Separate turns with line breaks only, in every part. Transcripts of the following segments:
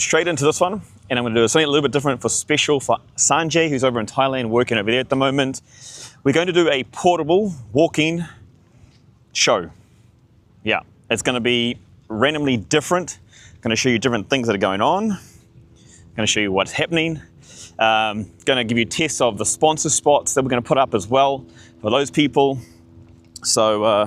straight into this one, and I'm going to do something a little bit different for Sanjay, who's over in Thailand working over there at the moment. We're going to do a portable walking show. Yeah, it's going to be randomly different. I'm going to show you different things that are going on. I'm going to show you what's happening. Going to give you tests of the sponsor spots that we're going to put up as well for those people. So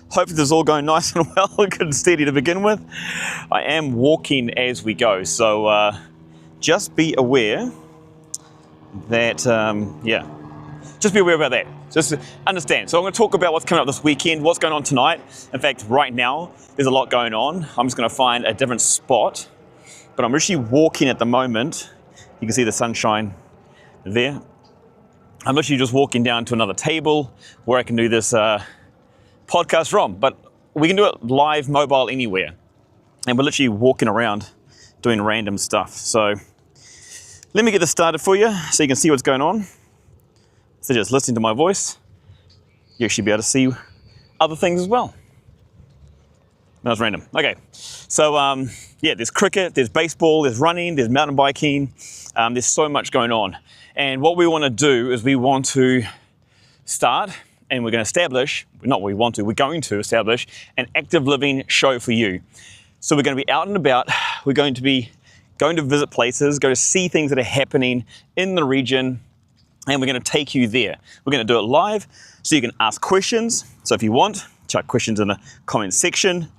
hopefully this is all going nice and well, good and steady to begin with. I am walking as we go, so just be aware that, just be aware about that. Just understand. So I'm going to talk about what's coming up this weekend, what's going on tonight. In fact, right now, there's a lot going on. I'm just going to find a different spot, but I'm actually walking at the moment. You can see the sunshine there. I'm literally just walking down to another table where I can do this podcast from, but we can do it live, mobile, anywhere. And we're literally walking around doing random stuff. So let me get this started for you so you can see what's going on. So just listening to my voice, you actually be able to see other things as well. That was random. Okay, so yeah, there's cricket, there's baseball, there's running, there's mountain biking. There's so much going on. And what we want to do is we want to start, and we're going to establish, not what we want to, we're going to establish an active living show for you. So we're going to be out and about. We're going to be going to visit places, go to see things that are happening in the region, and we're going to take you there. We're going to do it live, so you can ask questions. So if you want, chuck questions in the comment section.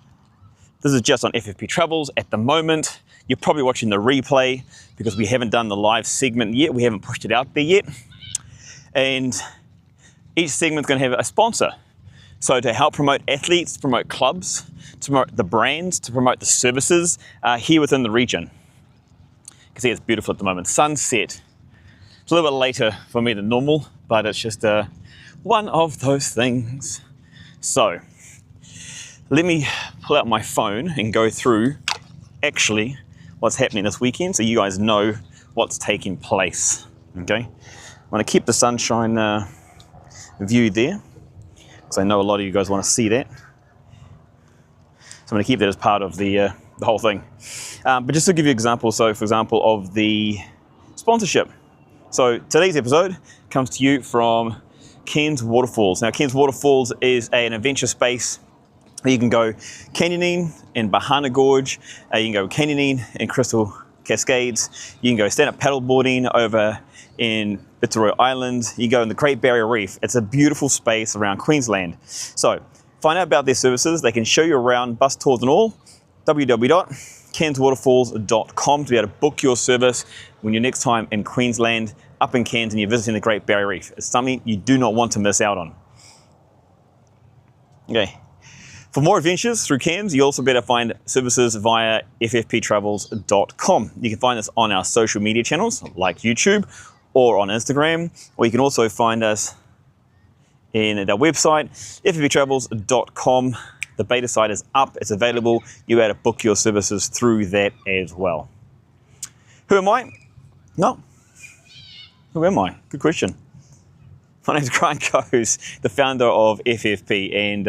This is just on FFP Travels at the moment. You're probably watching the replay because we haven't done the live segment yet. We haven't pushed it out there yet. And each segment's going to have a sponsor. So to help promote athletes, to promote clubs, to promote the brands, to promote the services here within the region. You can see it's beautiful at the moment. Sunset. It's a little bit later for me than normal, but it's just one of those things. So let me pull out my phone and go through actually what's happening this weekend so you guys know what's taking place. Okay, I'm going to keep the sunshine view there because I know a lot of you guys want to see that. So I'm going to keep that as part of the whole thing. But just to give you an example, so for example of the sponsorship. So today's episode comes to you from Cairns Waterfalls. Now Cairns Waterfalls is an adventure space. You can go canyoning in Bahana Gorge, you can go canyoning in Crystal Cascades, you can go stand-up paddleboarding over in Fitzroy Island, you go in the Great Barrier Reef. It's a beautiful space around Queensland. So find out about their services. They can show you around, bus tours and all. www.cairnswaterfalls.com to be able to book your service when you're next time in Queensland, up in Cairns, and you're visiting the Great Barrier Reef. It's something you do not want to miss out on. Okay. For more adventures through Cairns, you also better find services via ffptravels.com. You can find us on our social media channels like YouTube or on Instagram, or you can also find us in our website, ffptravels.com. The beta site is up, it's available. You're able to book your services through that as well. Who am I? No. Who am I? Good question. My name's Grant Coase, the founder of FFP, and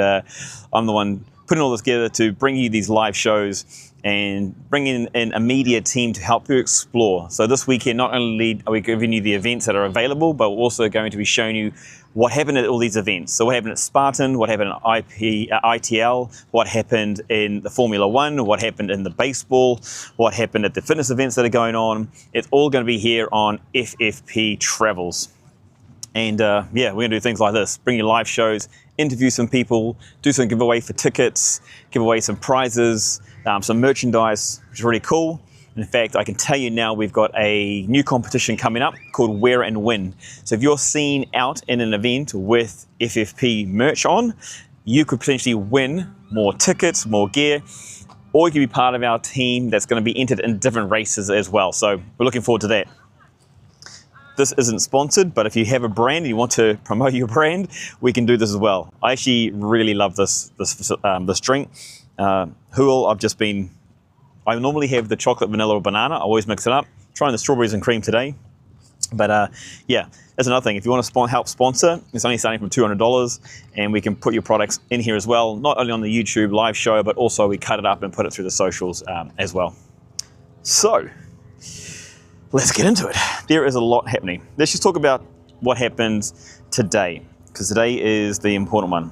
I'm the one putting all this together to bring you these live shows and bring in a media team to help you explore. So this weekend, not only are we giving you the events that are available, but we're also going to be showing you what happened at all these events. So what happened at Spartan, what happened at ITL, what happened in the Formula One, what happened in the baseball, what happened at the fitness events that are going on. It's all going to be here on FFP Travels. And yeah, we're going to do things like this, bring you live shows, interview some people, do some giveaway for tickets, give away some prizes, some merchandise, which is really cool. In fact, I can tell you now we've got a new competition coming up called Wear and Win. So if you're seen out in an event with FFP merch on, you could potentially win more tickets, more gear, or you could be part of our team that's going to be entered in different races as well. So we're looking forward to that. This isn't sponsored, but if you have a brand and you want to promote your brand, we can do this as well. I actually really love this drink. Hool, I normally have the chocolate, vanilla, or banana. I always mix it up. Trying the strawberries and cream today. But yeah, that's another thing. If you want to help sponsor, it's only starting from $200, and we can put your products in here as well, not only on the YouTube live show, but also we cut it up and put it through the socials as well. So, let's get into it. There is a lot happening. Let's just talk about what happened today, because today is the important one.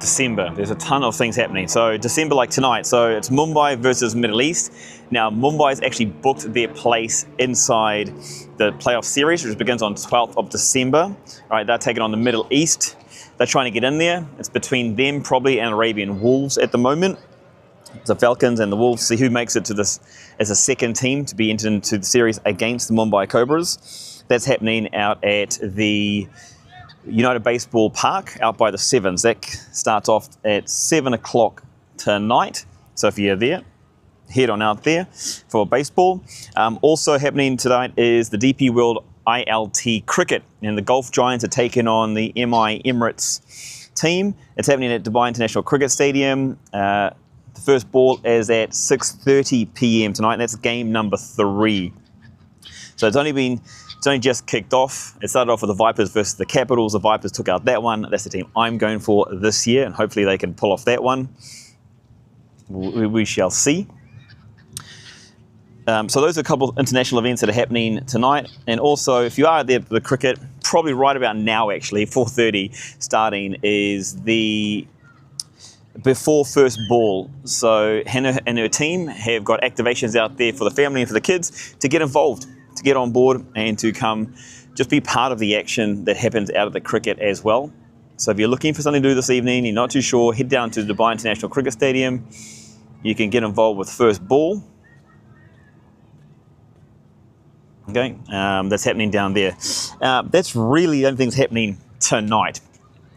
December, there's a ton of things happening. So December, like tonight, so it's Mumbai versus Middle East. Now Mumbai's actually booked their place inside the playoff series, which begins on 12th of December. All right, they're taking on the Middle East. They're trying to get in there. It's between them probably and Arabian Wolves at the moment. The Falcons and the Wolves, see who makes it to this as a second team to be entered into the series against the Mumbai Cobras. That's happening out at the United Baseball Park out by the Sevens. That starts off at 7 o'clock tonight. So if you're there, head on out there for baseball. Also happening tonight is the DP World ILT Cricket, and the Golf Giants are taking on the MI Emirates team. It's happening at Dubai International Cricket Stadium. The first ball is at 6:30 p.m. tonight, and that's game number 3. So it's only just kicked off. It started off with the Vipers versus the Capitals. The Vipers took out that one. That's the team I'm going for this year, and hopefully they can pull off that one. We shall see. So those are a couple of international events that are happening tonight. And also, if you are there for the cricket, probably right about now actually, 4:30 starting, is the before first ball. So Hannah and her team have got activations out there for the family and for the kids to get involved, to get on board and to come just be part of the action that happens out of the cricket as well. So if you're looking for something to do this evening, you're not too sure, head down to the Dubai International Cricket Stadium. You can get involved with first ball. Okay, that's happening down there. That's really the only thing that's happening tonight.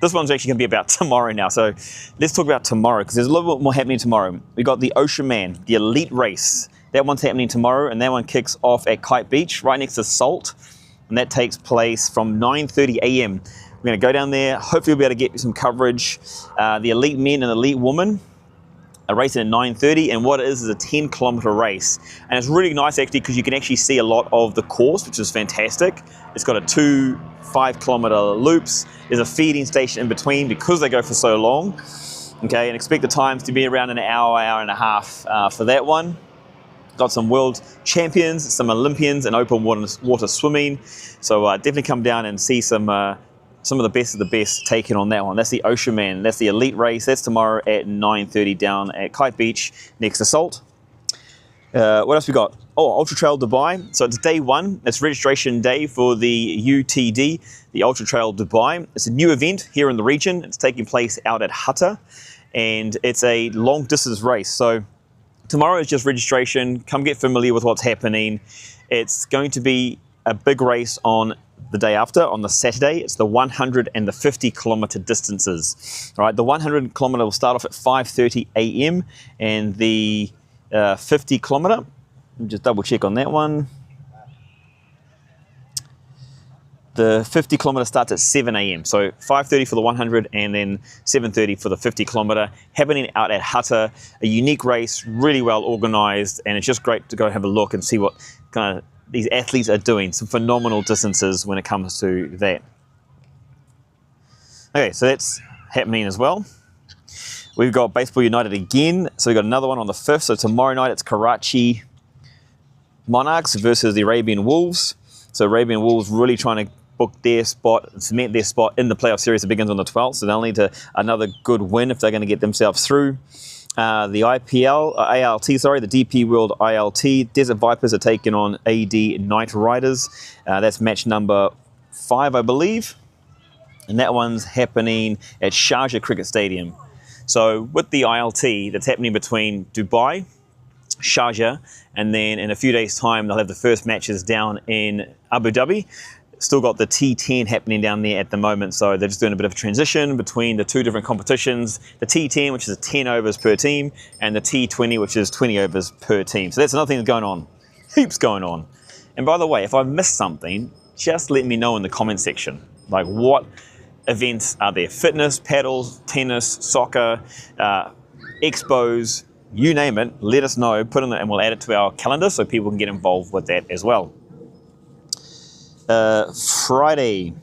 This one's actually going to be about tomorrow now. So let's talk about tomorrow, because there's a little bit more happening tomorrow. We got the Oceanman, the elite race. That one's happening tomorrow, and that one kicks off at Kite Beach, right next to Salt. And that takes place from 9:30 a.m. We're going to go down there. Hopefully we'll be able to get some coverage. The elite men and elite women are racing at 9:30, and what it is a 10-kilometer race. And it's really nice actually, because you can actually see a lot of the course, which is fantastic. It's got 2 5-kilometer loops. There's a feeding station in between because they go for so long. Okay, and expect the times to be around an hour, hour and a half for that one. Got some world champions, some Olympians in open water swimming. So definitely come down and see some of the best taking on that one. That's the Oceanman. That's the elite race. That's tomorrow at 9:30 down at Kite Beach next to Salt. What else we got? Oh, Ultra Trail Dubai. So it's day 1. It's registration day for the UTD, the Ultra Trail Dubai. It's a new event here in the region. It's taking place out at Hatta, and it's a long distance race. So tomorrow is just registration. Come get familiar with what's happening. It's going to be a big race on the day after, on the Saturday. It's the 100 and the 50 kilometer distances. All right, the 100 kilometer will start off at 5:30 a.m. and the 50 kilometer, just double check on that one. The 50 kilometer starts at 7 a.m. So 5:30 for the 100 and then 7:30 for the 50 kilometer. Happening out at Hatta, a unique race, really well organized, and it's just great to go have a look and see what kind of these athletes are doing. Some phenomenal distances when it comes to that. Okay, so that's happening as well. We've got Baseball United again. So we've got another one on the 5th. So tomorrow night it's Karachi Monarchs versus the Arabian Wolves. So Arabian Wolves really trying to book their spot, cement their spot in the playoff series that begins on the 12th. So they'll need another good win if they're going to get themselves through. The ALT, the DP World ILT, Desert Vipers are taking on AD Knight Riders. That's match number 5, I believe. And that one's happening at Sharjah Cricket Stadium. So with the ILT, that's happening between Dubai, Sharjah, and then in a few days' time, they'll have the first matches down in Abu Dhabi. Still got the T10 happening down there at the moment, so they're just doing a bit of a transition between the 2 different competitions. The T10, which is 10 overs per team, and the T20, which is 20 overs per team. So that's another thing that's going on. Heaps going on. And by the way, if I've missed something, just let me know in the comment section. Like, what events are there? Fitness, paddles, tennis, soccer, expos, you name it, let us know, put in it, and we'll add it to our calendar so people can get involved with that as well. Friday,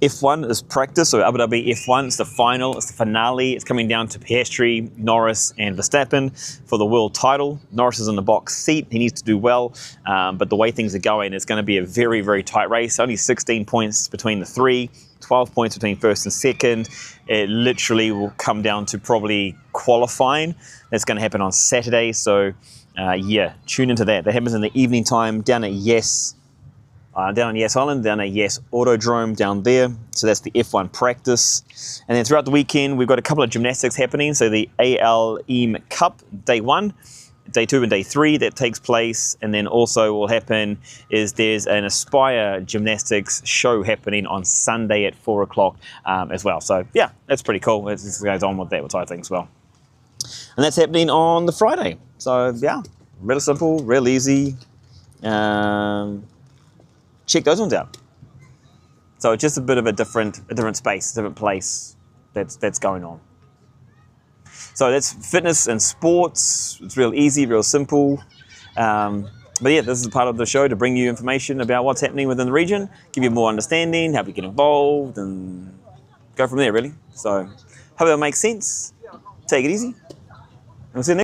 F1 is practice, so Abu Dhabi F1 is the final, it's the finale. It's coming down to Piastri, Norris, and Verstappen for the world title. Norris is in the box seat. He needs to do well, but the way things are going, it's going to be a very, very tight race. Only 16 points between the three, 12 points between first and second. It literally will come down to probably qualifying. That's going to happen on Saturday, so yeah, tune into that. That happens in the evening time down at Yes. Down on Yes Island, down at Yes Autodrome down there. So that's the F1 practice. And then throughout the weekend, we've got a couple of gymnastics happening. So the ALM Cup, day 1, day 2 and day 3 that takes place. And then also what will happen is there's an Aspire gymnastics show happening on Sunday at 4 o'clock as well. So yeah, that's pretty cool. It goes on with that type of thing as well. And that's happening on the Friday. So yeah, real simple, real easy. Check those ones out. So it's just a bit of a different space, different place that's going on. So that's fitness and sports. It's real easy, real simple. But yeah, this is part of the show to bring you information about what's happening within the region, give you more understanding, help you get involved, and go from there, really. So hope that makes sense. Take it easy. And we'll see you next.